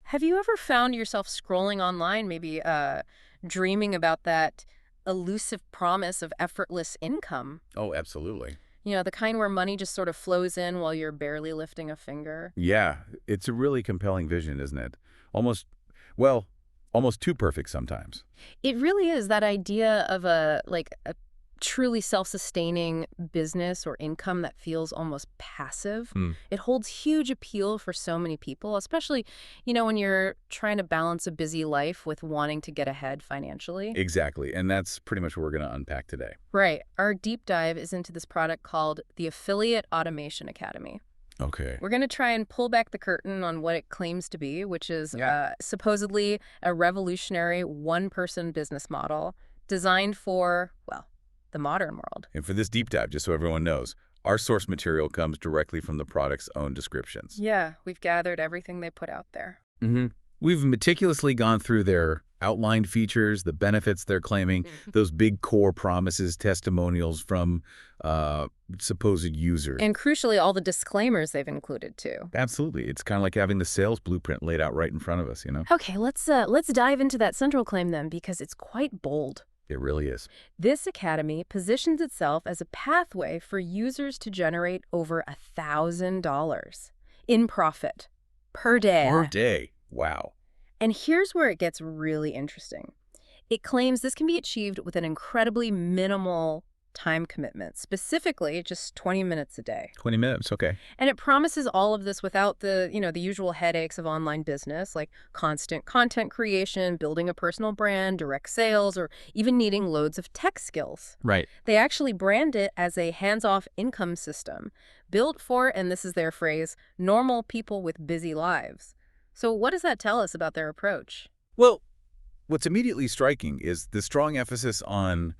Have you ever found yourself scrolling online, maybe dreaming about that elusive promise of effortless income? Oh, absolutely. The kind where money just sort of flows in while you're barely lifting a finger? Yeah, it's a really compelling vision, isn't it? Almost, well, almost too perfect sometimes. It really is that idea of a truly self-sustaining business or income that feels almost passive. Hmm. It holds huge appeal for so many people, especially, when you're trying to balance a busy life with wanting to get ahead financially. Exactly, and that's pretty much what we're going to unpack today. Right. Our deep dive is into this product called the Affiliate Automation Academy. Okay. We're going to try and pull back the curtain on what it claims to be, which is Yeah. supposedly a revolutionary one-person business model designed for, well, the modern world. And for this deep dive, just so everyone knows, our source material comes directly from the product's own descriptions. Yeah, we've gathered everything they put out there. Mm-hmm. We've meticulously gone through their outlined features, the benefits they're claiming, those big core promises, testimonials from supposed users. And crucially, all the disclaimers they've included too. Absolutely. It's kind of like having the sales blueprint laid out right in front of us, you know? Okay, let's dive into that central claim then, because it's quite bold. It really is. This academy positions itself as a pathway for users to generate over $1,000 in profit per day. Per day. Wow. And here's where it gets really interesting. It claims this can be achieved with an incredibly minimal time commitment, specifically just 20 minutes a day. 20 minutes, okay. And it promises all of this without the usual headaches of online business, like constant content creation, building a personal brand, direct sales, or even needing loads of tech skills. Right. They actually brand it as a hands-off income system built for, and this is their phrase, normal people with busy lives. So what does that tell us about their approach? Well, what's immediately striking is the strong emphasis on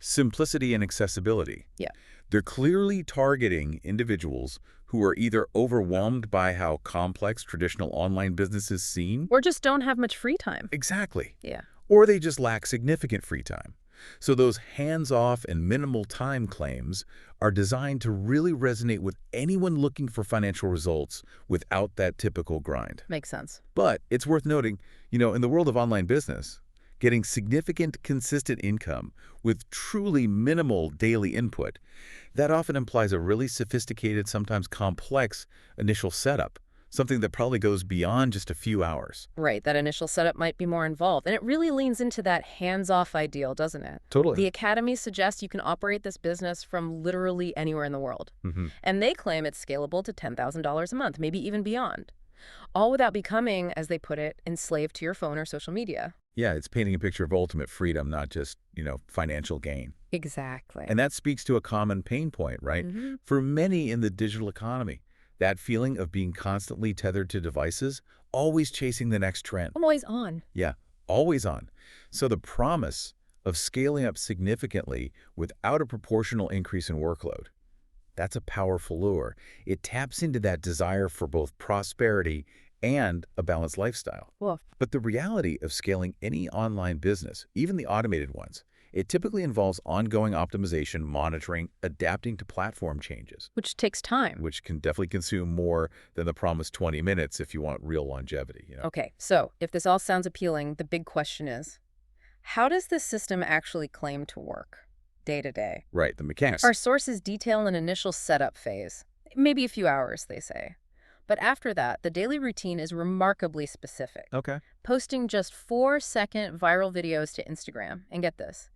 simplicity and accessibility. Yeah. They're clearly targeting individuals who are either overwhelmed by how complex traditional online business is seen. Or just don't have much free time. Exactly. Yeah. Or they just lack significant free time. So those hands-off and minimal time claims are designed to really resonate with anyone looking for financial results without that typical grind. Makes sense. But it's worth noting, in the world of online business, getting significant, consistent income with truly minimal daily input, that often implies a really sophisticated, sometimes complex initial setup, something that probably goes beyond just a few hours. Right, that initial setup might be more involved. And it really leans into that hands-off ideal, doesn't it? Totally. The Academy suggests you can operate this business from literally anywhere in the world. Mm-hmm. And they claim it's scalable to $10,000 a month, maybe even beyond. All without becoming, as they put it, enslaved to your phone or social media. Yeah, it's painting a picture of ultimate freedom, not just, financial gain. Exactly. And that speaks to a common pain point, right? Mm-hmm. For many in the digital economy, that feeling of being constantly tethered to devices, always chasing the next trend. I'm always on. Yeah, always on. So the promise of scaling up significantly without a proportional increase in workload, that's a powerful lure. It taps into that desire for both prosperity and a balanced lifestyle. Woof. But the reality of scaling any online business, even the automated ones, it typically involves ongoing optimization, monitoring, adapting to platform changes, Which takes time. which can definitely consume more than the promised 20 minutes if you want real longevity. Okay, so if this all sounds appealing, the big question is, how does this system actually claim to work day to day? Right, the mechanics. Our sources detail an initial setup phase, maybe a few hours, they say. But after that, the daily routine is remarkably specific. Okay. Posting just 4-second viral videos to Instagram. And get this,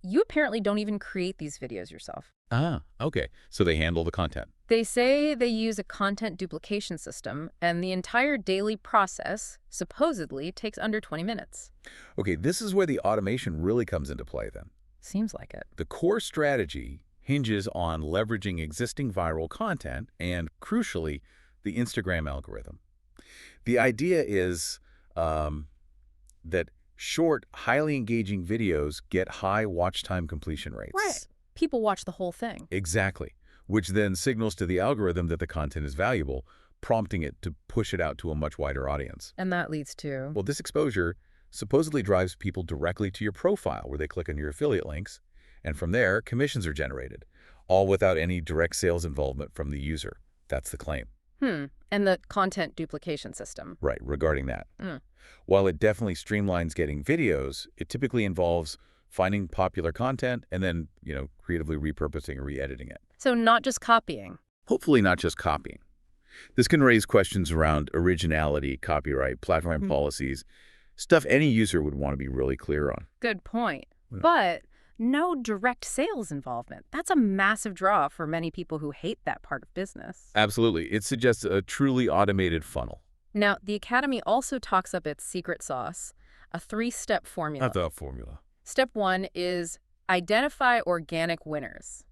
you apparently don't even create these videos yourself. Ah, okay. So they handle the content. They say they use a content duplication system, and the entire daily process supposedly takes under 20 minutes. Okay, this is where the automation really comes into play then. Seems like it. The core strategy hinges on leveraging existing viral content and, crucially, the Instagram algorithm. The idea is that short, highly engaging videos get high watch time completion rates. Right. People watch the whole thing. Exactly, which then signals to the algorithm that the content is valuable, prompting it to push it out to a much wider audience. And that leads to... Well, this exposure supposedly drives people directly to your profile where they click on your affiliate links, and from there, commissions are generated, all without any direct sales involvement from the user. That's the claim. And the content duplication system. Right, regarding that. Mm. While it definitely streamlines getting videos, it typically involves finding popular content and then, creatively repurposing or re-editing it. So not just copying. Hopefully not just copying. This can raise questions around originality, copyright, platform policies, stuff any user would want to be really clear on. Good point. Yeah. But no direct sales involvement. That's a massive draw for many people who hate that part of business. Absolutely. It suggests a truly automated funnel. Now, the Academy also talks up its secret sauce, a 3-step formula. Not the formula. Step 1 is identify organic winners.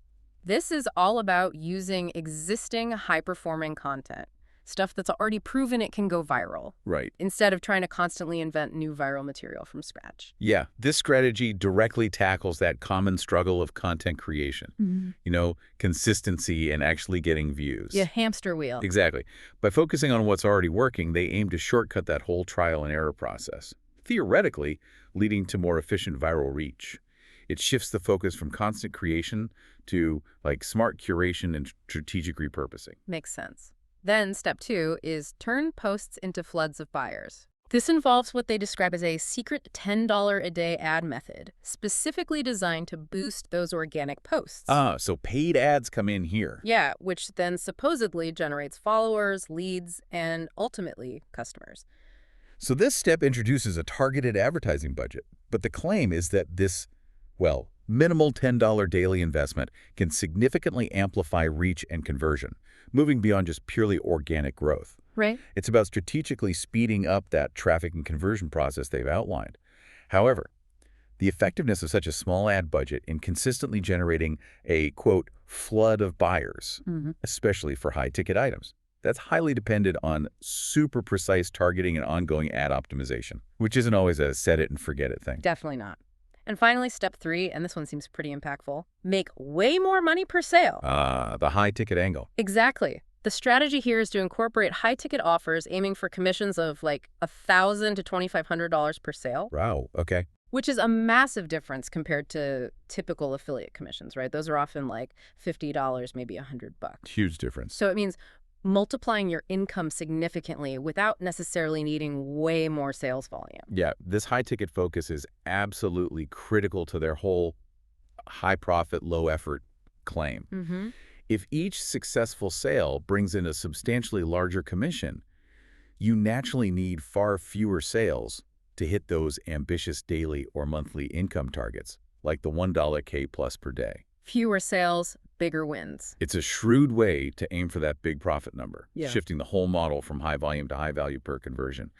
This is all about using existing high-performing content, stuff that's already proven it can go viral, Right. instead of trying to constantly invent new viral material from scratch. Yeah, this strategy directly tackles that common struggle of content creation. Consistency and actually getting views. Yeah, hamster wheel. Exactly. By focusing on what's already working, they aim to shortcut that whole trial and error process, theoretically leading to more efficient viral reach. It shifts the focus from constant creation to smart curation and strategic repurposing. Makes sense. Then step 2 is turn posts into floods of buyers. This involves what they describe as a secret $10 a day ad method, specifically designed to boost those organic posts. So paid ads come in here. Yeah, which then supposedly generates followers, leads, and ultimately customers. So this step introduces a targeted advertising budget, but the claim is that this, minimal $10 daily investment can significantly amplify reach and conversion, moving beyond just purely organic growth. Right. It's about strategically speeding up that traffic and conversion process they've outlined. However, the effectiveness of such a small ad budget in consistently generating a, quote, flood of buyers, especially for high-ticket items, that's highly dependent on super precise targeting and ongoing ad optimization, which isn't always a set-it-and-forget-it thing. Definitely not. And finally, step 3, and this one seems pretty impactful, make way more money per sale. The high-ticket angle. Exactly. The strategy here is to incorporate high-ticket offers aiming for commissions of $1,000 to $2,500 per sale. Wow, okay. Which is a massive difference compared to typical affiliate commissions, right? Those are often $50, maybe $100. Huge difference. So it means multiplying your income significantly without necessarily needing way more sales volume. Yeah, this high-ticket focus is absolutely critical to their whole high-profit, low-effort claim. If each successful sale brings in a substantially larger commission, you naturally need far fewer sales to hit those ambitious daily or monthly income targets, like the $1K plus per day. Fewer sales, bigger wins. It's a shrewd way to aim for that big profit number, Yeah. shifting the whole model from high volume to high value per conversion.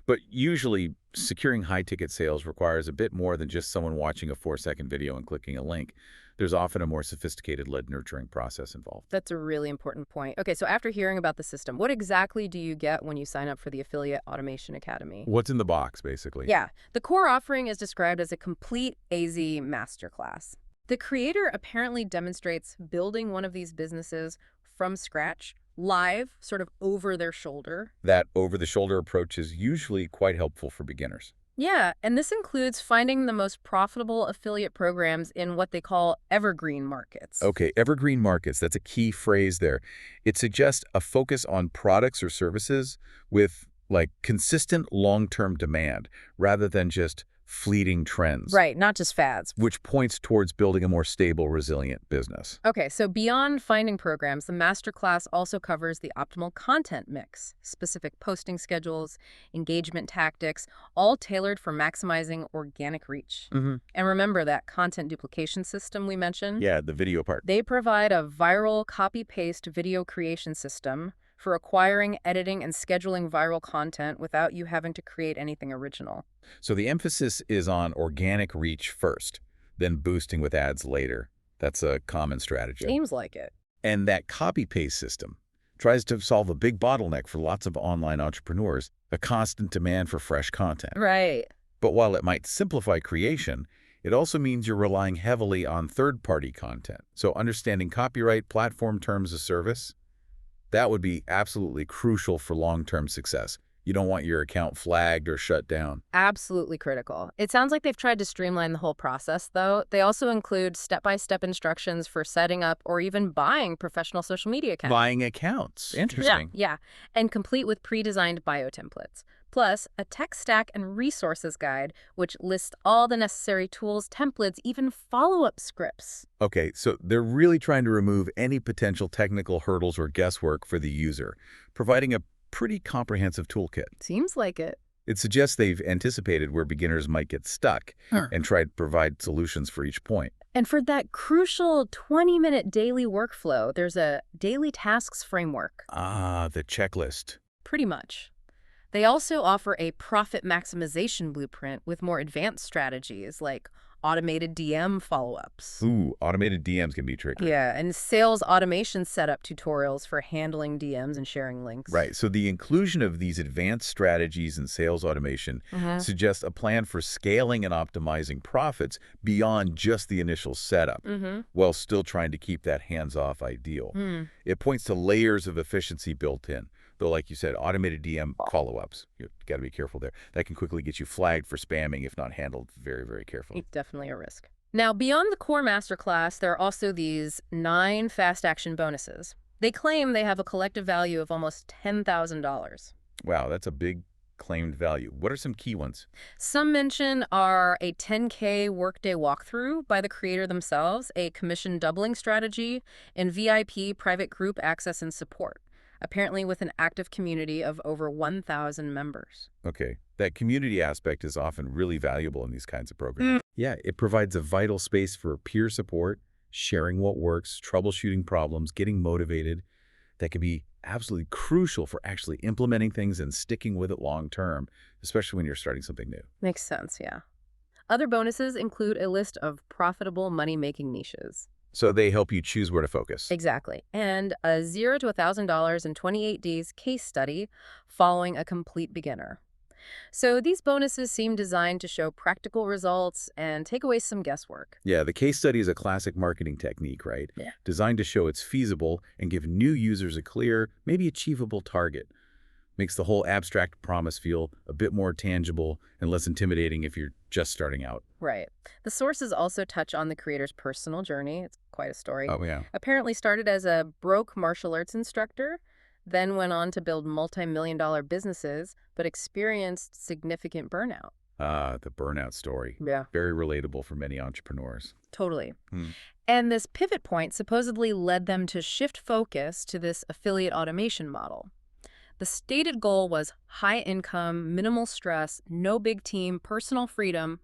But usually, securing high-ticket sales requires a bit more than just someone watching a 4-second video and clicking a link. There's often a more sophisticated lead nurturing process involved. That's a really important point. Okay, so after hearing about the system, what exactly do you get when you sign up for the Affiliate Automation Academy? What's in the box, basically? Yeah, the core offering is described as a complete AZ masterclass. The creator apparently demonstrates building one of these businesses from scratch, live, sort of over their shoulder. That over-the-shoulder approach is usually quite helpful for beginners. Yeah, and this includes finding the most profitable affiliate programs in what they call evergreen markets. Okay, evergreen markets, that's a key phrase there. It suggests a focus on products or services with consistent long-term demand rather than just fleeting trends. Right, not just fads. Which points towards building a more stable, resilient business. Okay, so beyond finding programs, the masterclass also covers the optimal content mix, specific posting schedules, engagement tactics, all tailored for maximizing organic reach. And remember that content duplication system we mentioned? Yeah, the video part. They provide a viral copy-paste video creation system for acquiring, editing, and scheduling viral content without you having to create anything original. So the emphasis is on organic reach first, then boosting with ads later. That's a common strategy. Seems like it. And that copy-paste system tries to solve a big bottleneck for lots of online entrepreneurs, a constant demand for fresh content. Right. But while it might simplify creation, it also means you're relying heavily on third-party content. So understanding copyright, platform terms of service, that would be absolutely crucial for long-term success. You don't want your account flagged or shut down. Absolutely critical. It sounds like they've tried to streamline the whole process, though. They also include step-by-step instructions for setting up or even buying professional social media accounts. Buying accounts. Interesting. Yeah, and complete with pre-designed bio templates. Plus, a tech stack and resources guide, which lists all the necessary tools, templates, even follow-up scripts. Okay, so they're really trying to remove any potential technical hurdles or guesswork for the user, providing a pretty comprehensive toolkit. Seems like it. It suggests they've anticipated where beginners might get stuck and tried to provide solutions for each point. And for that crucial 20-minute daily workflow, there's a daily tasks framework. Ah, the checklist. Pretty much. They also offer a profit maximization blueprint with more advanced strategies like automated DM follow-ups. Ooh, automated DMs can be tricky. Yeah, and sales automation setup tutorials for handling DMs and sharing links. Right, so the inclusion of these advanced strategies in sales automation suggests a plan for scaling and optimizing profits beyond just the initial setup, while still trying to keep that hands-off ideal. It points to layers of efficiency built in. Though, like you said, automated DM follow-ups, you've got to be careful there. That can quickly get you flagged for spamming if not handled very, very carefully. It's definitely a risk. Now, beyond the core masterclass, there are also these 9 fast action bonuses. They claim they have a collective value of almost $10,000. Wow, that's a big claimed value. What are some key ones? Some mention are a 10K workday walkthrough by the creator themselves, a commission doubling strategy, and VIP private group access and support, apparently with an active community of over 1,000 members. Okay, that community aspect is often really valuable in these kinds of programs. Yeah, it provides a vital space for peer support, sharing what works, troubleshooting problems, getting motivated. That can be absolutely crucial for actually implementing things and sticking with it long term, especially when you're starting something new. Makes sense, yeah. Other bonuses include a list of profitable money-making niches. So they help you choose where to focus. Exactly. And a $0 to $1,000 in 28 days case study following a complete beginner. So these bonuses seem designed to show practical results and take away some guesswork. Yeah, the case study is a classic marketing technique, right? Yeah. Designed to show it's feasible and give new users a clear, maybe achievable target. Makes the whole abstract promise feel a bit more tangible and less intimidating if you're just starting out. Right. The sources also touch on the creator's personal journey. It's quite a story. Oh, yeah. Apparently started as a broke martial arts instructor, then went on to build multi-million-dollar businesses, but experienced significant burnout. Ah, the burnout story. Yeah. Very relatable for many entrepreneurs. Totally. And this pivot point supposedly led them to shift focus to this affiliate automation model. The stated goal was high income, minimal stress, no big team, personal freedom,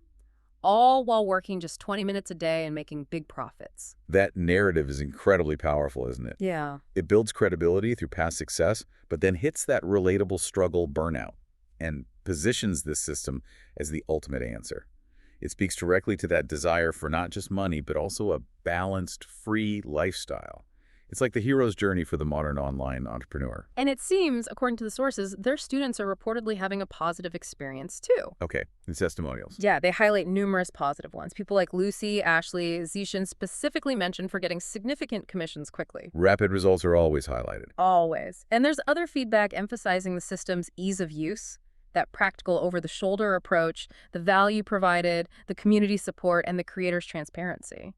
all while working just 20 minutes a day and making big profits. That narrative is incredibly powerful, isn't it? Yeah. It builds credibility through past success, but then hits that relatable struggle burnout and positions this system as the ultimate answer. It speaks directly to that desire for not just money, but also a balanced, free lifestyle. It's like the hero's journey for the modern online entrepreneur. And it seems, according to the sources, their students are reportedly having a positive experience too. Okay, the testimonials. Yeah, they highlight numerous positive ones. People like Lucy, Ashley, Zishan specifically mentioned for getting significant commissions quickly. Rapid results are always highlighted. Always. And there's other feedback emphasizing the system's ease of use, that practical over-the-shoulder approach, the value provided, the community support, and the creator's transparency.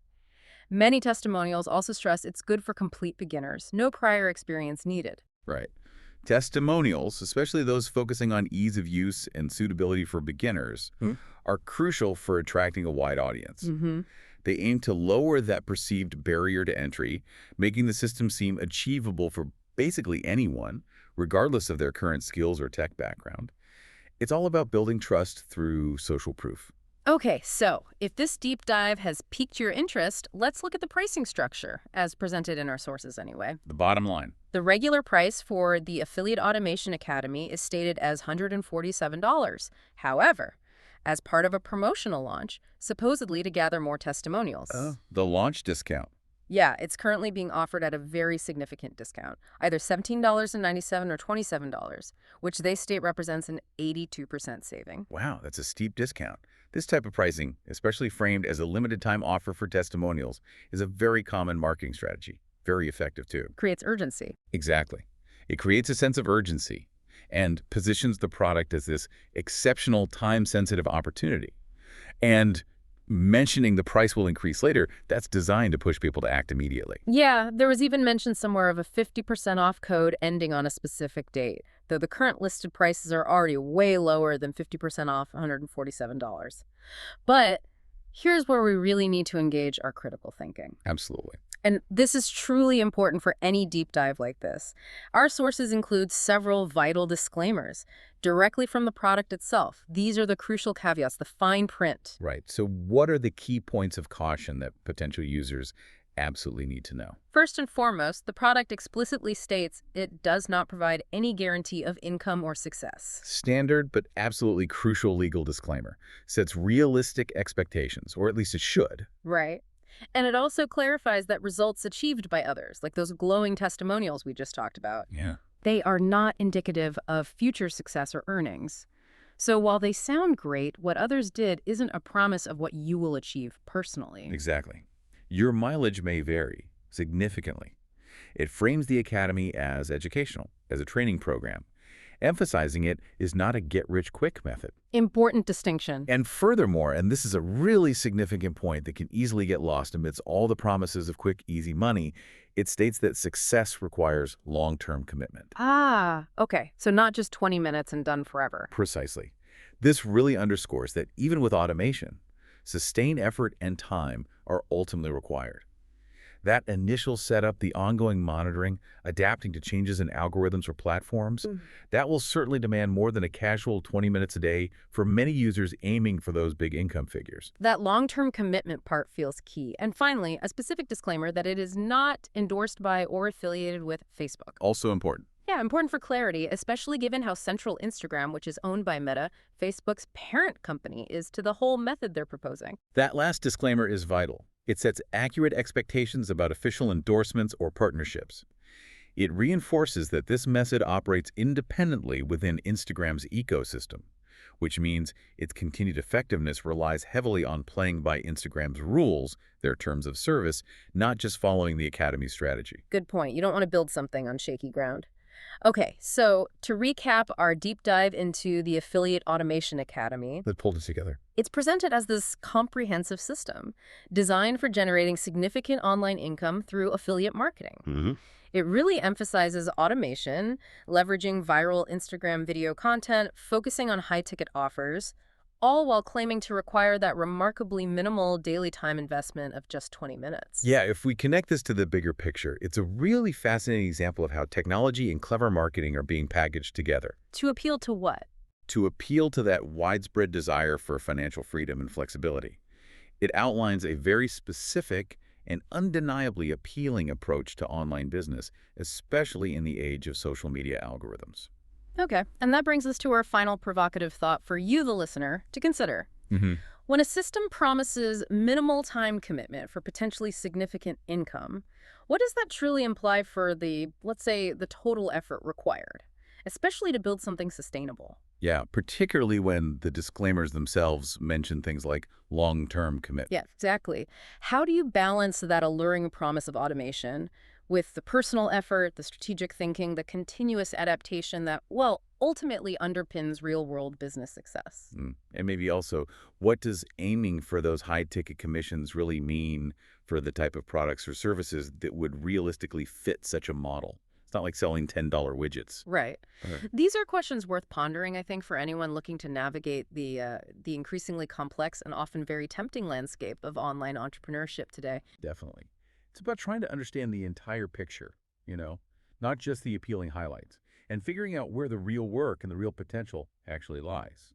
Many testimonials also stress it's good for complete beginners, no prior experience needed. Right. Testimonials, especially those focusing on ease of use and suitability for beginners, are crucial for attracting a wide audience. They aim to lower that perceived barrier to entry, making the system seem achievable for basically anyone, regardless of their current skills or tech background. It's all about building trust through social proof. Okay, so if this deep dive has piqued your interest, let's look at the pricing structure, as presented in our sources anyway. The bottom line. The regular price for the Affiliate Automation Academy is stated as $147. However, as part of a promotional launch, supposedly to gather more testimonials. The launch discount. Yeah, it's currently being offered at a very significant discount, either $17.97 or $27, which they state represents an 82% saving. Wow, that's a steep discount. This type of pricing, especially framed as a limited-time offer for testimonials, is a very common marketing strategy. Very effective, too. Creates urgency. Exactly. It creates a sense of urgency. and positions the product as this exceptional time-sensitive opportunity. And mentioning the price will increase later, that's designed to push people to act immediately. Yeah, there was even mention somewhere of a 50% off code ending on a specific date, though the current listed prices are already way lower than 50% off $147. But here's where we really need to engage our critical thinking. Absolutely. And this is truly important for any deep dive like this. Our sources include several vital disclaimers directly from the product itself. These are the crucial caveats, the fine print. Right. So what are the key points of caution that potential users absolutely need to know? First and foremost, the product explicitly states it does not provide any guarantee of income or success. Standard but absolutely crucial legal disclaimer sets realistic expectations, or at least it should. Right. And it also clarifies that results achieved by others, like those glowing testimonials we just talked about, Yeah. they are not indicative of future success or earnings. So while they sound great, what others did isn't a promise of what you will achieve personally. Exactly. Your mileage may vary significantly. It frames the academy as educational, as a training program. Emphasizing it is not a get-rich-quick method. Important distinction. And furthermore, and this is a really significant point that can easily get lost amidst all the promises of quick, easy money, it states that success requires long-term commitment. Okay. So not just 20 minutes and done forever. Precisely. This really underscores that even with automation, sustained effort and time are ultimately required. That initial setup, the ongoing monitoring, adapting to changes in algorithms or platforms, that will certainly demand more than a casual 20 minutes a day for many users aiming for those big income figures. That long-term commitment part feels key. And finally, a specific disclaimer that it is not endorsed by or affiliated with Facebook. Also important. Yeah, important for clarity, especially given how central Instagram, which is owned by Meta, Facebook's parent company, is to the whole method they're proposing. That last disclaimer is vital. It sets accurate expectations about official endorsements or partnerships. It reinforces that this method operates independently within Instagram's ecosystem, which means its continued effectiveness relies heavily on playing by Instagram's rules, their terms of service, not just following the Academy's strategy. Good point. You don't want to build something on shaky ground. Okay, so to recap our deep dive into the Affiliate Automation Academy, Let's pull this together. it's presented as this comprehensive system designed for generating significant online income through affiliate marketing. It really emphasizes automation, leveraging viral Instagram video content, focusing on high-ticket offers, all while claiming to require that remarkably minimal daily time investment of just 20 minutes. Yeah, if we connect this to the bigger picture, it's a really fascinating example of how technology and clever marketing are being packaged together. To appeal to what? To appeal to that widespread desire for financial freedom and flexibility. It outlines a very specific and undeniably appealing approach to online business, especially in the age of social media algorithms. Okay, and that brings us to our final provocative thought for you, the listener, to consider. When a system promises minimal time commitment for potentially significant income, what does that truly imply for the, let's say, the total effort required, especially to build something sustainable? Yeah, particularly when the disclaimers themselves mention things like long-term commitment. Yeah, exactly. How do you balance that alluring promise of automation with the personal effort, the strategic thinking, the continuous adaptation that, well, ultimately underpins real-world business success? And maybe also, what does aiming for those high-ticket commissions really mean for the type of products or services that would realistically fit such a model? It's not like selling $10 widgets. Right. These are questions worth pondering, I think, for anyone looking to navigate the increasingly complex and often very tempting landscape of online entrepreneurship today. Definitely. It's about trying to understand the entire picture, not just the appealing highlights, and figuring out where the real work and the real potential actually lies.